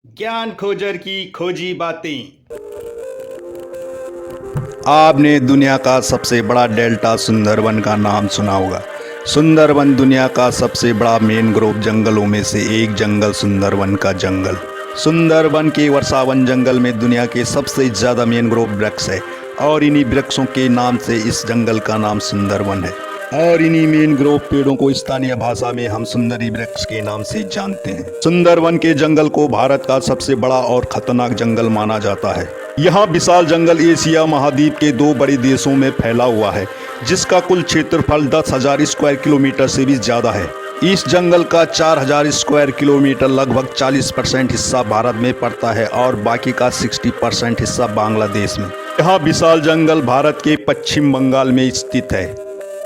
ज्ञान खोजर की खोजी बातें। आपने दुनिया का सबसे बड़ा डेल्टा सुंदरवन का नाम सुना होगा। सुंदरवन दुनिया का सबसे बड़ा मैंग्रोव जंगलों में से एक जंगल सुंदरवन का जंगल। सुंदरवन के वर्षावन जंगल में दुनिया के सबसे ज़्यादा मैंग्रोव वृक्ष है और इन्हीं वृक्षों के नाम से इस जंगल का नाम सुंदरवन है। और इन्हीं मैंग्रोव पेड़ों को स्थानीय भाषा में हम सुंदरी वृक्ष के नाम से जानते हैं। सुंदरवन के जंगल को भारत का सबसे बड़ा और खतरनाक जंगल माना जाता है। यहाँ विशाल जंगल एशिया महाद्वीप के 2 बड़े देशों में फैला हुआ है, जिसका कुल क्षेत्रफल 10,000 स्क्वायर किलोमीटर से भी ज्यादा है। इस जंगल का 4,000 स्क्वायर किलोमीटर लगभग 40% हिस्सा भारत में पड़ता है और बाकी का 60% हिस्सा बांग्लादेश में। यह विशाल जंगल भारत के पश्चिम बंगाल में स्थित है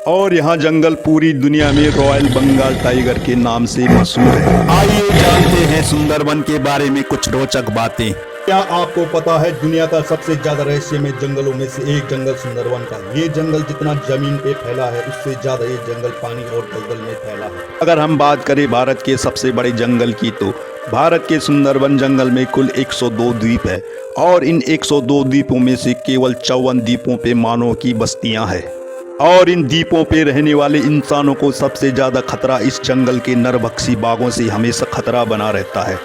और यहाँ जंगल पूरी दुनिया में रॉयल बंगाल टाइगर के नाम से मशहूर है। आइए जानते हैं सुंदरवन के बारे में कुछ रोचक बातें। क्या आपको पता है दुनिया का सबसे ज्यादा रहस्यमय जंगलों में से एक जंगल सुंदरवन का? ये जंगल जितना जमीन पे फैला है उससे ज्यादा ये जंगल पानी और दलदल में फैला है। अगर हम बात करें भारत के सबसे बड़े जंगल की, तो भारत के सुंदरवन जंगल में कुल 102 द्वीप है और इन 102 द्वीपों में से केवल 54 द्वीपों पे मानव की बस्तियां हैं। और इन द्वीपों पे रहने वाले इंसानों को सबसे ज़्यादा खतरा इस जंगल के नरभक्षी बाघों से हमेशा खतरा बना रहता है,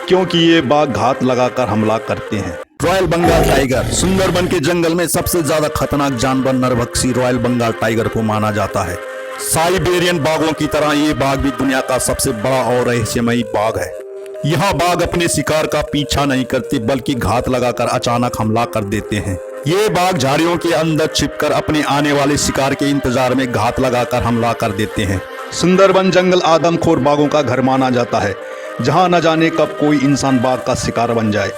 क्योंकि ये बाघ घात लगाकर हमला करते हैं। Royal Bengal tiger. सुंदरवन के जंगल में सबसे ज़्यादा खतरनाक जानवर नरभक्षी रॉयल बंगाल टाइगर को माना जाता है। साइबेरियन बाघों की तरह ये बाघ भी दुनिया का सबसे बड़ा और रहस्यमयी बाघ है। यहाँ बाघ अपने शिकार का पीछा नहीं करते बल्कि घात लगाकर अचानक हमला कर देते हैं। ये बाघ झाड़ियों के अंदर छिपकर अपने आने वाले शिकार के इंतजार में घात लगाकर हमला कर देते हैं। सुंदरवन जंगल आदमखोर बाघों का घर माना जाता है, जहां न जाने कब कोई इंसान बाघ का शिकार बन जाए।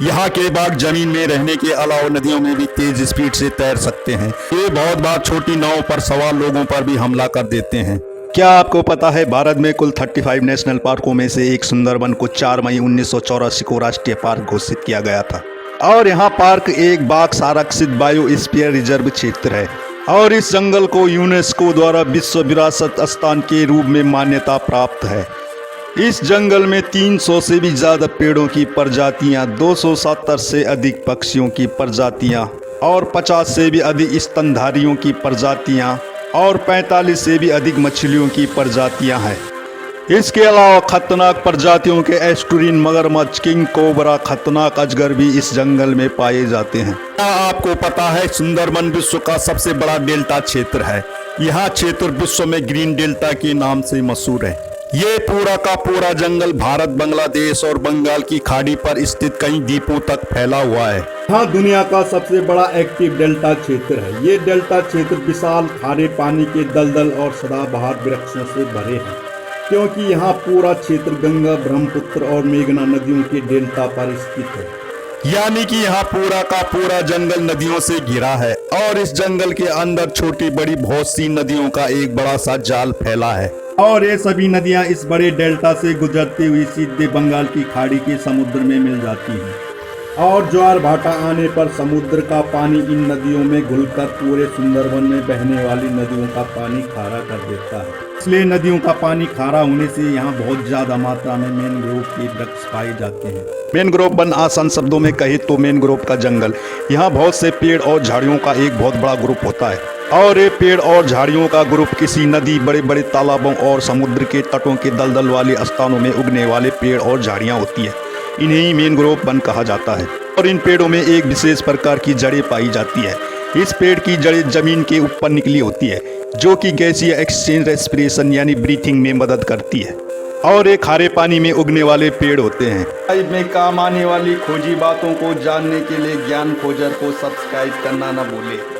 यहाँ के बाघ जमीन में रहने के अलावा नदियों में भी तेज स्पीड से तैर सकते हैं। ये बहुत बार छोटी नाव पर सवार लोगों पर भी हमला कर देते हैं। क्या आपको पता है भारत में कुल 35 नेशनल पार्कों में से एक सुंदरवन को 4 मई 1984 को राष्ट्रीय पार्क घोषित किया गया था। और यहाँ पार्क एक बाघ संरक्षित बायोस्फीयर रिजर्व क्षेत्र है और इस जंगल को यूनेस्को द्वारा विश्व विरासत स्थान के रूप में मान्यता प्राप्त है। इस जंगल में 300 से भी ज़्यादा पेड़ों की प्रजातियाँ, 270 से अधिक पक्षियों की प्रजातियाँ और 50 से भी अधिक स्तनधारियों की प्रजातियाँ और 45 से भी अधिक मछलियों की प्रजातियाँ हैं। इसके अलावा खतरनाक प्रजातियों के एस्टुरिन, मगरमच्छ, किंग कोबरा, खतरनाक अजगर भी इस जंगल में पाए जाते हैं। क्या आपको पता है सुंदरवन विश्व का सबसे बड़ा डेल्टा क्षेत्र है? यह क्षेत्र विश्व में ग्रीन डेल्टा के नाम से मशहूर है। ये पूरा का पूरा जंगल भारत, बांग्लादेश और बंगाल की खाड़ी पर स्थित कई द्वीपों तक फैला हुआ है। यहाँ दुनिया का सबसे बड़ा एक्टिव डेल्टा क्षेत्र है। ये डेल्टा क्षेत्र विशाल खारे पानी के दलदल और सदाबहार वृक्षों से भरे हैं, क्योंकि यहाँ पूरा क्षेत्र गंगा, ब्रह्मपुत्र और मेघना नदियों के डेल्टा पर स्थित है। यानी कि यहाँ पूरा का पूरा जंगल नदियों से घिरा है और इस जंगल के अंदर छोटी बड़ी बहुत सी नदियों का एक बड़ा सा जाल फैला है और ये सभी नदियाँ इस बड़े डेल्टा से गुजरती हुई सीधे बंगाल की खाड़ी के समुद्र में मिल जाती हैं और ज्वार भाटा आने पर समुद्र का पानी इन नदियों में घुलकर पूरे सुंदरवन में बहने वाली नदियों का पानी खारा कर देता है। इसलिए नदियों का पानी खारा होने से यहाँ बहुत ज्यादा मात्रा में मैंग्रोव के वृक्ष पाए जाते हैं। मैंग्रोव वन आसान शब्दों में कहे तो मैंग्रोव का जंगल। यहाँ बहुत से पेड़ और झाड़ियों का एक बहुत बड़ा ग्रुप होता है और ये पेड़ और झाड़ियों का ग्रुप किसी नदी, बड़े बड़े तालाबों और समुद्र के तटों के दलदल वाले स्थानों में उगने वाले पेड़ और झाड़ियाँ होती है। इन्हें मैंग्रोव वन कहा जाता है और इन पेड़ों में एक विशेष प्रकार की जड़ें पाई जाती है। इस पेड़ की जड़ें जमीन के ऊपर निकली होती है, जो कि गैसीय एक्सचेंज रेस्पिरेशन यानी ब्रीथिंग में मदद करती है और ये खारे पानी में उगने वाले पेड़ होते हैं। लाइफ में काम आने वाली खोजी बातों को जानने के लिए ज्ञान खोजर को सब्सक्राइब करना न भूलें।